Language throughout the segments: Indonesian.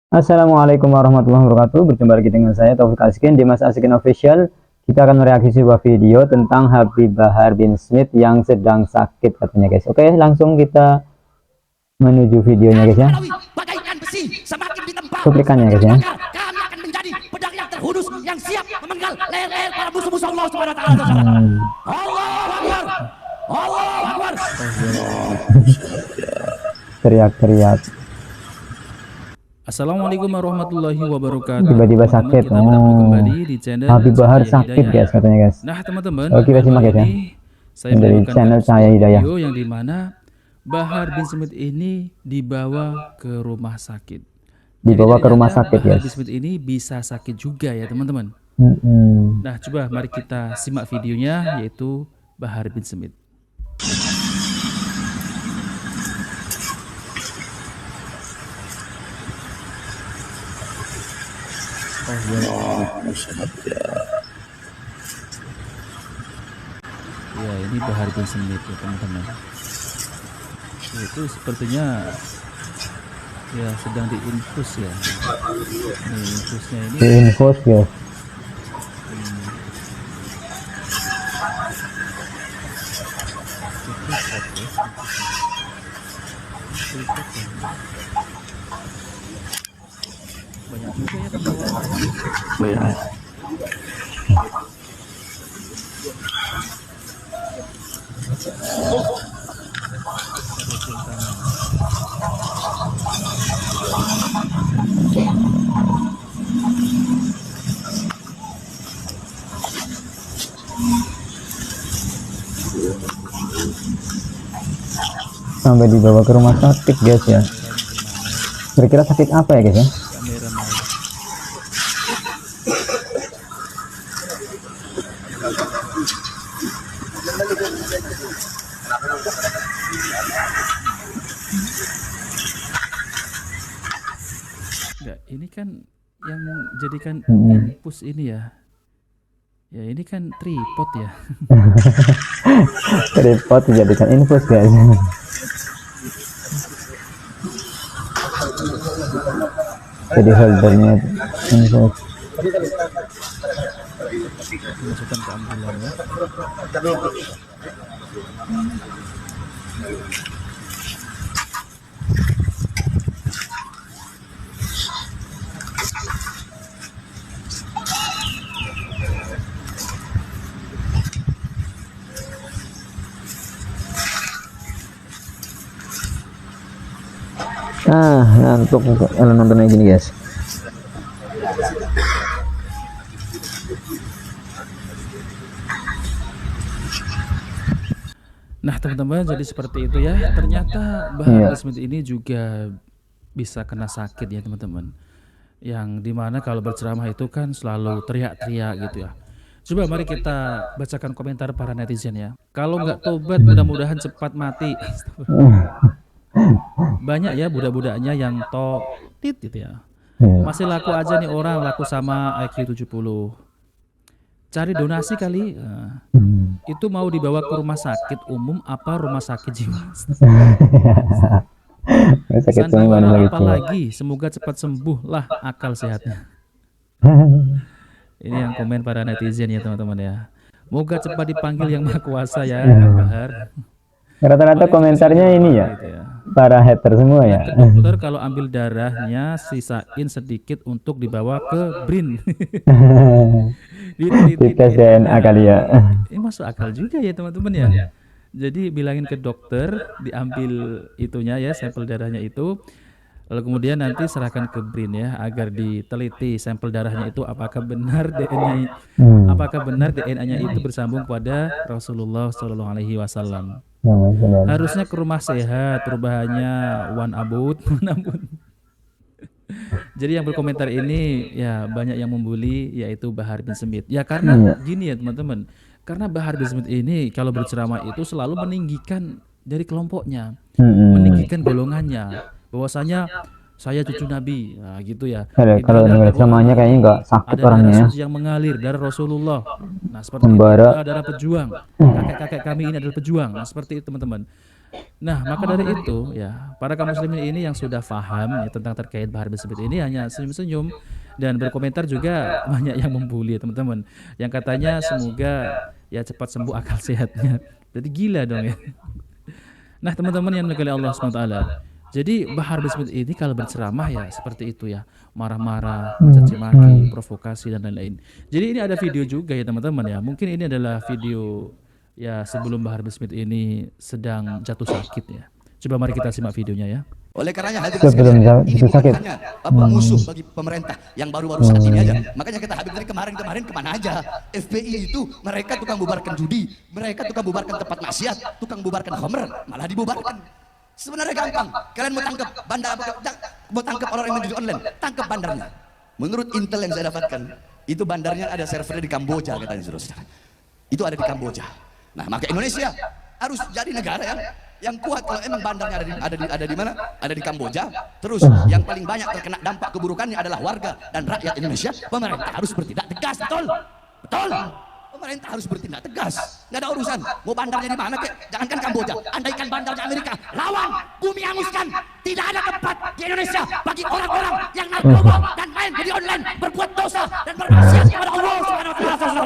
Assalamualaikum warahmatullahi wabarakatuh. Berjumpa lagi dengan saya Taufik Askin di Mas Askin Official. Kita akan mereaksi sebuah video tentang Habib Bahar bin Smith yang sedang sakit katanya guys. Oke, langsung kita menuju videonya guys ya. Bagaikan besi semakin ditempa, Cuplikannya guys ya. kami akan menjadi pedang yang terhunus yang siap memenggal leher-leher para musuh-musuh Allah Subhanahu wa taala. Allahu Akbar. Allahu Akbar. Teriak-teriak. Assalamualaikum warahmatullahi wabarakatuh. Tiba-tiba sakit. Kita bertemu kembali di channel Habib Bahar Cahaya sakit Hidayah. guys katanya guys. Nah teman-teman, Oke, kita simak guys ya. saya Dari membawakan channel sebuah Cahaya Hidayah. video yang dimana Bahar bin Smith ini dibawa ke rumah sakit. Dibawa Jadi ke rumah ternyata sakit Bahar guys. bin Smith ini bisa sakit juga ya teman-teman. Nah coba mari kita simak videonya, yaitu Bahar bin Smith. Ya, ini Bahar bin Smith ya teman-teman. Itu sepertinya ya sedang diinfus ya. Ini infusnya ini. Diinfus guys. Banyak juga ya teman-teman. Sampai dibawa ke rumah sakit guys ya. Kira-kira sakit apa ya guys ya? Kamera mau. Enggak, ini kan yang jadikan infus ini ya. Ya ini kan tripod ya. Tripod dijadikan infus guys. Jadi holdernya infus. Dimasukkan ke ambulan ya. Ngantuk kalau nontonnya gini guys. Nah teman-teman, jadi seperti itu ya. Ternyata Bahar bin Smith ini juga bisa kena sakit ya teman-teman. Yang dimana kalau berceramah itu kan selalu teriak-teriak gitu ya. Coba mari kita bacakan komentar para netizen ya. Kalau nggak tobat mudah-mudahan cepat mati. Banyak ya budak-budaknya yang tit gitu ya. Masih laku aja nih orang, laku sama IQ 70. Cari donasi kali. Itu mau dibawa ke rumah sakit umum apa rumah sakit jiwa? Sandiwara apa lagi? Semoga cepat sembuh lah akal sehatnya. Ini yang komen para netizen ya teman-teman ya. Moga cepat dipanggil yang maha kuasa ya Bahar. Rata-rata komentarnya ini ya, para hater semua ya. Dokter kalau ambil darahnya sisain sedikit untuk dibawa ke BRIN. Tes DNA kali ya. Ini masuk akal juga ya teman-teman ya. Jadi bilangin ke dokter diambil itunya ya, sampel darahnya itu. Lalu kemudian nanti serahkan ke BRIN ya, agar diteliti sampel darahnya itu apakah benar DNA-nya itu bersambung pada Rasulullah Shallallahu Alaihi Wasallam. Harusnya ke rumah sehat, perubahannya one abut. Jadi yang berkomentar ini ya banyak yang membuli, yaitu Bahar bin Smith. Ya karena gini ya teman-teman, karena Bahar bin Smith ini kalau berceramah itu selalu meninggikan dari kelompoknya, meninggikan golongannya, bahwasanya saya cucu Nabi, nah gitu ya. Kalau dengar ceramahnya kayaknya nggak sakit orangnya ya. Yang mengalir darah Rasulullah. Nah seperti itu, darah pejuang. Kakek-kakek kami ini adalah pejuang. Nah seperti itu teman-teman. Nah, maka dari itu ya, para kaum muslimin ini yang sudah paham ya tentang terkait Bahar bin Smith ini hanya senyum-senyum dan berkomentar juga banyak yang membuli ya teman-teman. Yang katanya semoga ya cepat sembuh akal sehatnya. Jadi gila dong ya. Nah, teman-teman yang dimuliakan oleh Allah SWT. Jadi Bahar bin Smith ini kalau berceramah ya seperti itu ya, marah-marah, mencaci maki, provokasi dan lain-lain. Jadi ini ada video juga ya teman-teman ya. Mungkin ini adalah video ya sebelum Bahar bin Smith ini sedang jatuh sakit ya. Coba mari kita simak videonya ya. Oleh karenanya hadirin Sebelum sekalian, ini jatuh bukan sakit. hanya musuh bagi pemerintah yang baru-baru saat ini aja. Makanya kita Habib dari kemarin kemana aja. FPI itu mereka tukang bubarkan judi, mereka tukang bubarkan tempat maksiat, tukang bubarkan khamr, malah dibubarkan. Sebenarnya gampang. Kalian mau tangkap bandar, mau tangkap orang yang menjudi online, tangkap bandarnya. Menurut intel yang saya dapatkan, itu bandarnya ada servernya di Kamboja katanya saudara. Itu ada di Kamboja. Nah, maka Indonesia harus jadi negara yang kuat. Kalau emang bandarnya ada di mana? Ada di Kamboja. Terus yang paling banyak terkena dampak keburukannya adalah warga dan rakyat Indonesia. Pemerintah harus bertindak tegas, betul? Betul. Pemerintah harus bertindak tegas. Nggak ada urusan. Mau bandarnya di mana kek? Jangankan Kamboja. Andaikan bandarnya Amerika, lawan, bumi hanguskan. Tidak ada tempat di Indonesia bagi orang-orang yang narkoba dan main judi online, berbuat dosa dan bermaksiat kepada Allah Subhanahu wa taala.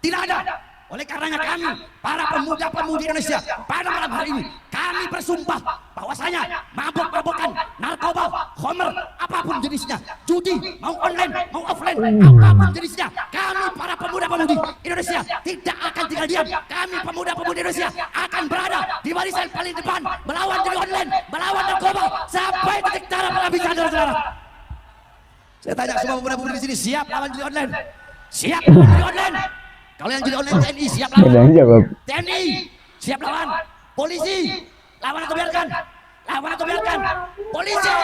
Tidak ada. Oleh karenanya kami, para pemuda-pemudi Indonesia, pada malam hari ini, kami bersumpah bahwasanya mabok-mabokan, narkoba, khamr, apapun jenisnya, judi, mau online, mau offline, apapun jenisnya, kami para pemuda-pemudi Indonesia tidak akan tinggal diam. Kami pemuda-pemudi Indonesia akan berada di barisan paling depan, melawan judi online, melawan narkoba, sampai titik darah penghabisan, saudara-saudara. Saya tanya semua pemuda-pemudi di sini, siap lawan judi online? Siap lawan judi online? Kalau yang jadi online TNI siap lawan. Jawab. TNI siap lawan. Polisi lawan atau biarkan? Lawan atau biarkan? Polisi.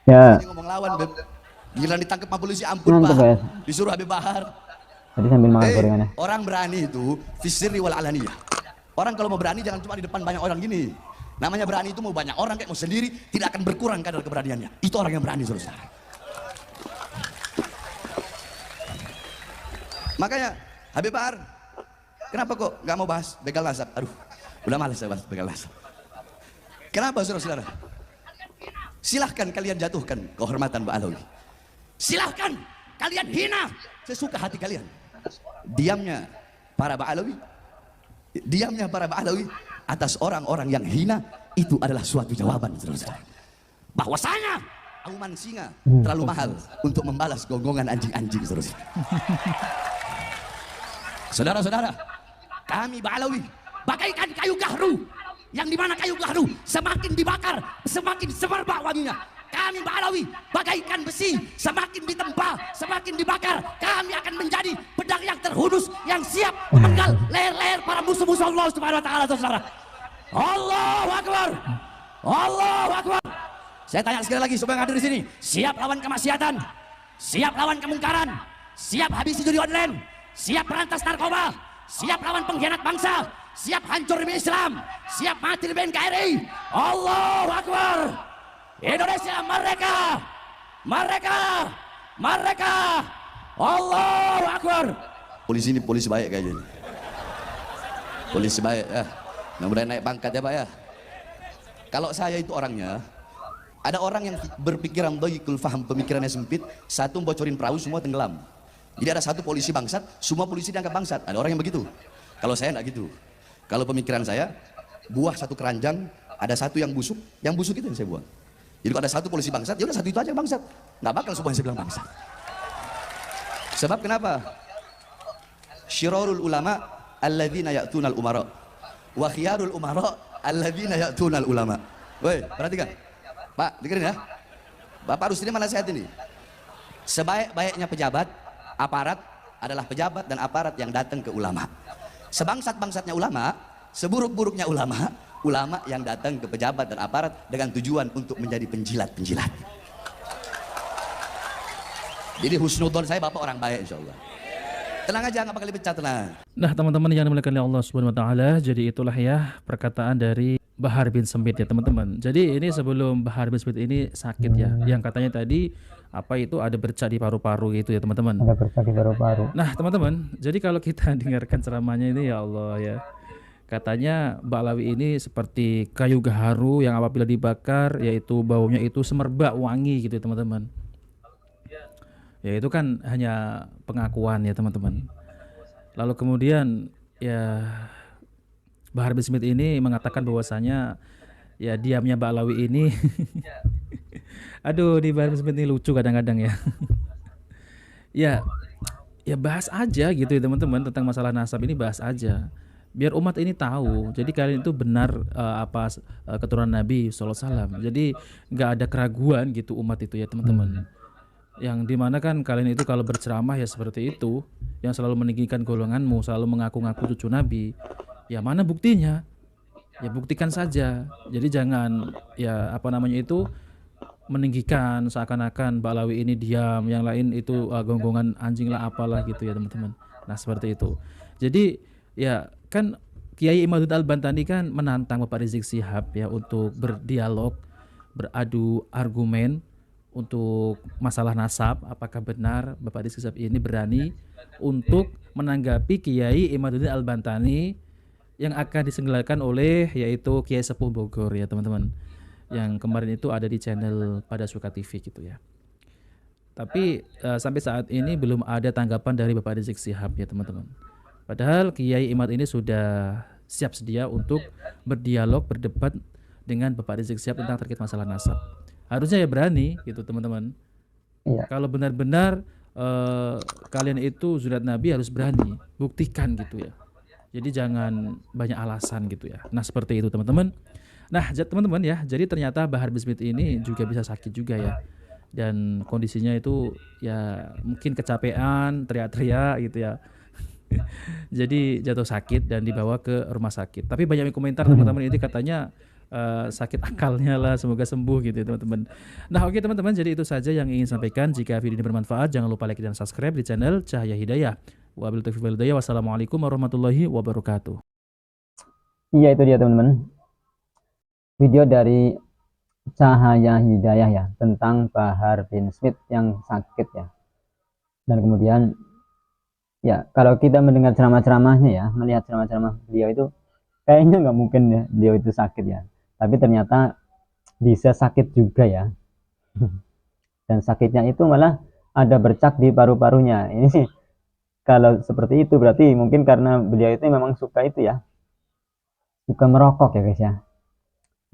Ya. Ini ngomong lawan, Beb. Gila ditangkap sama polisi, ampun Mantap, Pak. ya. Disuruh Habib Bahar. Tadi sambil makan gorengannya. Orang berani itu fisiri wal alaniyah. Orang kalau mau berani jangan cuma di depan banyak orang gini. Namanya berani itu mau banyak orang kayak mau sendiri, tidak akan berkurang kadar keberaniannya. Itu orang yang berani, saudara. Makanya Habib Bahar, kenapa kok nggak mau bahas begal nasab? Aduh, udah malas saya bahas begal nasab. Kenapa saudara-saudara? Silahkan kalian jatuhkan kehormatan Mbak Alawi. Silahkan kalian hina sesuka hati kalian. Diamnya para Mbak Alawi atas orang-orang yang hina itu adalah suatu jawaban, saudara-saudara. Bahwasanya auman singa terlalu mahal untuk membalas gonggongan anjing-anjing, saudara-saudara. Saudara-saudara, kami Ba'alawi bagaikan kayu gahru, yang dimana kayu gahru semakin dibakar semakin semerbak wanginya. Kami Ba'alawi bagaikan besi, semakin ditempa semakin dibakar. Kami akan menjadi pedang yang terhunus yang siap memenggal leher-leher para musuh-musuh Allah Subhanahu wa taala, saudara. Allahu Akbar. Allahu Akbar. Saya tanya sekali lagi supaya yang hadir di sini, siap lawan kemaksiatan, siap lawan kemungkaran, siap habisi judi online, siap berantas narkoba, siap lawan pengkhianat bangsa, siap hancur demi Islam, siap mati demi NKRI. Allahu Akbar. Indonesia merdeka, merdeka, merdeka. Allahu Akbar. Polisi ini polisi baik kayaknya ini. Polisi baik ya. Mudah-mudahan naik pangkat ya Pak ya. Kalau saya itu orangnya, ada orang yang berpikiran dhayiqul faham, pemikirannya sempit, satu bocorin perahu semua tenggelam. Jadi ada satu polisi bangsat, semua polisi dianggap bangsat. Ada orang yang begitu. Kalau saya enggak gitu. Kalau pemikiran saya, buah satu keranjang, ada satu yang busuk itu yang saya buang. Jadi kalau ada satu polisi bangsat, ya udah satu itu aja yang bangsat. Nggak bakal semuanya saya bilang bangsat. Sebab kenapa? Syirarul ulama alladzina ya'tunal umara wa khiyarul umara alladzina ya'tunal ulama. Woi, perhatikan. Pak, dengerin ya. Bapak harus terima nasihat ini. Sebaik-baiknya pejabat, aparat adalah pejabat dan aparat yang datang ke ulama. Sebangsat-bangsatnya ulama, seburuk-buruknya ulama, ulama yang datang ke pejabat dan aparat dengan tujuan untuk menjadi penjilat-penjilat. Jadi husnudon saya Bapak orang baik insyaallah. Tenang aja, nggak bakal dipecat, tenang. Nah teman-teman yang dimuliakan oleh Allah Subhanahu wa taala, jadi itulah ya perkataan dari Bahar bin Smith ya teman-teman. Jadi ini sebelum Bahar bin Smith ini sakit ya, yang katanya tadi apa itu ada bercak di paru-paru gitu ya teman-teman. Ada bercak di paru-paru. Nah teman-teman, jadi kalau kita dengarkan ceramahnya ini ya Allah ya, Katanya baklawi ini seperti kayu gaharu yang apabila dibakar yaitu baunya itu semerbak wangi gitu ya teman-teman. Ya itu kan hanya pengakuan ya teman-teman. Lalu kemudian ya Bahar bin Smith ini mengatakan bahwasanya ya diamnya baklawi ini aduh di Bahar bin Smith ini lucu kadang-kadang ya. Ya ya bahas aja gitu ya teman-teman tentang masalah nasab ini bahas aja biar umat ini tahu jadi kalian itu benar keturunan Nabi SAW jadi nggak ada keraguan gitu umat itu ya teman-teman yang dimana kan kalian itu kalau berceramah ya seperti itu yang selalu meninggikan golonganmu selalu mengaku-ngaku cucu Nabi ya mana buktinya ya buktikan saja jadi jangan ya apa namanya itu meninggikan seakan-akan Baklawi ini diam, yang lain itu gonggongan anjing lah apalah gitu ya teman-teman. Nah seperti itu. Jadi ya kan Kiai Imaduddin Al-Bantani kan menantang Bapak Rizik Syihab ya untuk berdialog, beradu argumen untuk masalah nasab. Apakah benar Bapak Rizik Syihab ini berani untuk menanggapi Kiai Imaduddin Al-Bantani yang akan diselenggarakan oleh yaitu Kiai Sepuh Bogor ya teman-teman yang kemarin itu ada di channel Pada Suka TV gitu ya. Tapi sampai saat ini belum ada tanggapan dari Bapak Rizik Syihab ya teman-teman. Padahal Kiai Imad ini sudah siap sedia untuk berdialog, berdebat dengan Bapak Rizik Syihab tentang terkait masalah nasab. Harusnya ya berani gitu teman-teman. Iya. Kalau benar-benar kalian itu zuriat Nabi harus berani, buktikan gitu ya. Jadi jangan banyak alasan gitu ya. Nah seperti itu teman-teman. Nah, teman-teman ya, jadi ternyata Bahar bin Smith ini juga bisa sakit juga ya. Dan kondisinya itu ya mungkin kecapean, teriak-teriak gitu ya. Jadi jatuh sakit dan dibawa ke rumah sakit. Tapi banyak yang komentar teman-teman ini katanya sakit akalnya lah, semoga sembuh gitu ya teman-teman. Nah oke teman-teman, jadi itu saja yang ingin sampaikan. Jika video ini bermanfaat, jangan lupa like dan subscribe di channel Cahaya Hidayah. Wabillahi taufiq wal hidayah. Wassalamualaikum warahmatullahi wabarakatuh. Iya itu dia teman-teman. Video dari Cahaya Hidayah ya tentang Bahar bin Smith yang sakit ya. Dan kemudian ya kalau kita mendengar ceramah-ceramahnya ya, melihat ceramah-ceramah beliau itu kayaknya nggak mungkin ya beliau itu sakit ya. Tapi ternyata bisa sakit juga ya. Dan sakitnya itu malah ada bercak di paru-parunya. Ini sih kalau seperti itu berarti mungkin karena beliau itu memang suka itu ya. Suka merokok ya guys ya.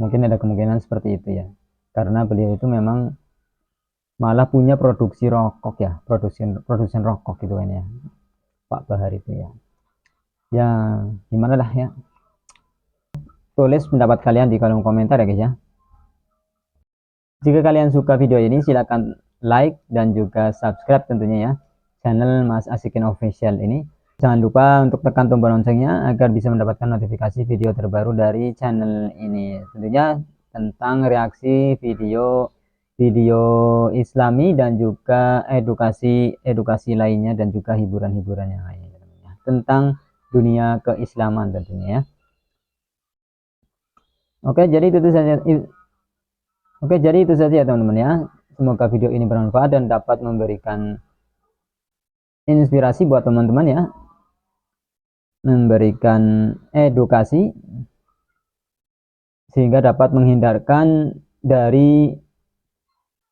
Mungkin ada kemungkinan seperti itu ya. Karena beliau itu memang malah punya produksi rokok ya, produsen rokok gitu kan ya. Pak Bahar itu ya. Ya, gimana lah ya. Tulis pendapat kalian di kolom komentar ya guys ya. Jika kalian suka video ini silakan like dan juga subscribe tentunya ya channel Mas Asikin Official ini. Jangan lupa untuk tekan tombol loncengnya agar bisa mendapatkan notifikasi video terbaru dari channel ini. Tentunya tentang reaksi video Islami dan juga edukasi lainnya dan juga hiburan-hiburan yang lainnya tentang dunia keislaman tentunya ya. Oke, jadi itu saja ya teman-teman ya. Semoga video ini bermanfaat dan dapat memberikan inspirasi buat teman-teman ya. Memberikan edukasi sehingga dapat menghindarkan dari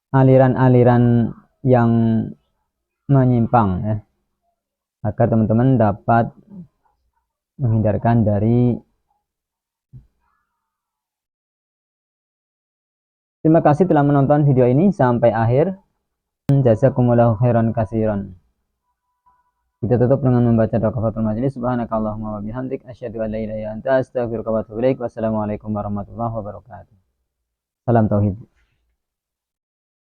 aliran-aliran yang menyimpang ya, agar teman-teman dapat menghindarkan dari. Terima kasih telah menonton video ini sampai akhir. Jazakumullahu khairan katsiran. Kita tutup dengan membaca doa kafaratul majelis. Subhanakallahumma wa bihamdik asyhadu an la ilaha illa anta astaghfiruka wa atubu ilaik. Wassalamualaikum warahmatullahi wabarakatuh. Salam tauhid.